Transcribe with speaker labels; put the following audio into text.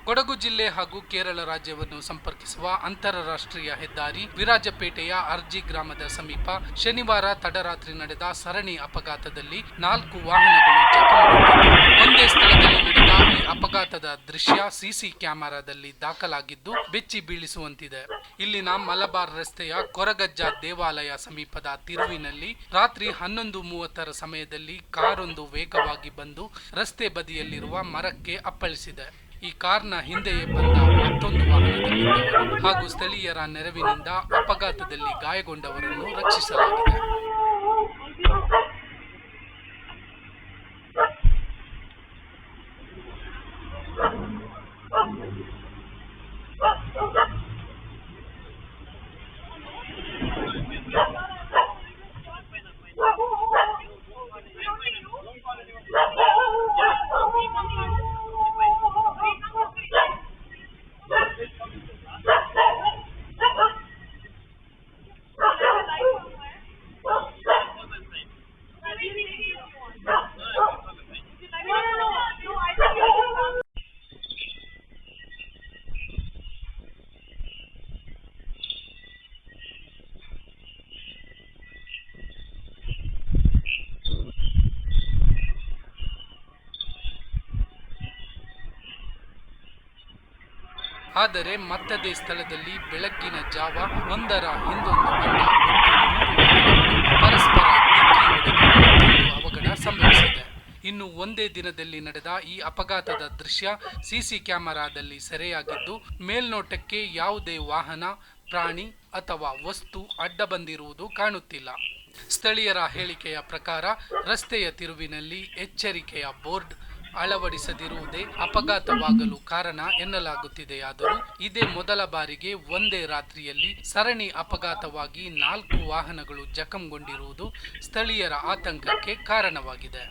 Speaker 1: ಕೊಡಗು ಜಿಲ್ಲೆ ಹಾಗೂ ಕೇರಳ ರಾಜ್ಯವನ್ನು ಸಂಪರ್ಕಿಸುವ ಅಂತಾರಾಷ್ಟ್ರೀಯ ಹೆದ್ದಾರಿ ವಿರಾಜಪೇಟೆಯ ಅರ್ಜಿ ಗ್ರಾಮದ ಸಮೀಪ ಶನಿವಾರ ತಡರಾತ್ರಿ ನಡೆದ ಸರಣಿ ಅಪಘಾತದಲ್ಲಿ 4 ವಾಹನಗಳು ಜಖಂಗೊಂಡಿದ್ದು, ಒಂದೇ ಸ್ಥಳದಲ್ಲಿ ನಡೆದ ಈ ಅಪಘಾತದ ದೃಶ್ಯ ಸಿಸಿ ಕ್ಯಾಮೆರಾದಲ್ಲಿ ದಾಖಲಾಗಿದ್ದು ಬೆಚ್ಚಿ ಬೀಳಿಸುವಂತಿದೆ. ಇಲ್ಲಿನ ಮಲಬಾರ್ ರಸ್ತೆಯ ಕೊರಗಜ್ಜ ದೇವಾಲಯ ಸಮೀಪದ ತಿರುವಿನಲ್ಲಿ ರಾತ್ರಿ 11:30 ಸಮಯದಲ್ಲಿ ಕಾರೊಂದು ವೇಗವಾಗಿ ಬಂದು ರಸ್ತೆ ಬದಿಯಲ್ಲಿರುವ ಮರಕ್ಕೆ ಅಪ್ಪಳಿಸಿದೆ. ಈ ಕಾರ್ನ ಹಿಂದೆಯೇ ಬಂದ ಮತ್ತೊಂದು ವಾಹನದಲ್ಲಿದ್ದವರು ಹಾಗೂ ಸ್ಥಳೀಯರ ನೆರವಿನಿಂದ ಅಪಘಾತದಲ್ಲಿ ಗಾಯಗೊಂಡವರನ್ನು ರಕ್ಷಿಸಲಾಗಿದೆ. ಆದರೆ ಮತ್ತದೇ ಸ್ಥಳದಲ್ಲಿ ಬೆಳಗ್ಗಿನ ಜಾವ ಒಂದರ ಹಿಂದೊಂದು ಬಂದ 3 ವಾಹನಗಳು ಪರಸ್ಪರ ಡಿಕ್ಕಿ ಹೊಡೆದು ಅವಘಡ ಸಂಭವಿಸಿದೆ. ಇನ್ನು ಒಂದೇ ದಿನದಲ್ಲಿ ನಡೆದ ಈ ಅಪಘಾತದ ದೃಶ್ಯ ಸಿಸಿ ಕ್ಯಾಮೆರಾದಲ್ಲಿ ಸೆರೆಯಾಗಿದ್ದು, ಮೇಲ್ನೋಟಕ್ಕೆ ಯಾವುದೇ ವಾಹನ, ಪ್ರಾಣಿ ಅಥವಾ ವಸ್ತು ಅಡ್ಡ ಬಂದಿರುವುದು ಕಾಣುತ್ತಿಲ್ಲ. ಸ್ಥಳೀಯರ ಹೇಳಿಕೆಯ ಪ್ರಕಾರ ರಸ್ತೆಯ ತಿರುವಿನಲ್ಲಿ ಎಚ್ಚರಿಕೆಯ ಬೋರ್ಡ್ ಅಳವಡಿಸದಿರುವುದೇ ಅಪಘಾತವಾಗಲು ಕಾರಣ ಎನ್ನಲಾಗುತ್ತಿದೆಯಾದರೂ ಇದೇ ಮೊದಲ ಬಾರಿಗೆ ಒಂದೇ ರಾತ್ರಿಯಲ್ಲಿ ಸರಣಿ ಅಪಘಾತವಾಗಿ 4 ವಾಹನಗಳು ಜಖಂಗೊಂಡಿರುವುದು ಸ್ಥಳೀಯರ ಆತಂಕಕ್ಕೆ ಕಾರಣವಾಗಿದೆ.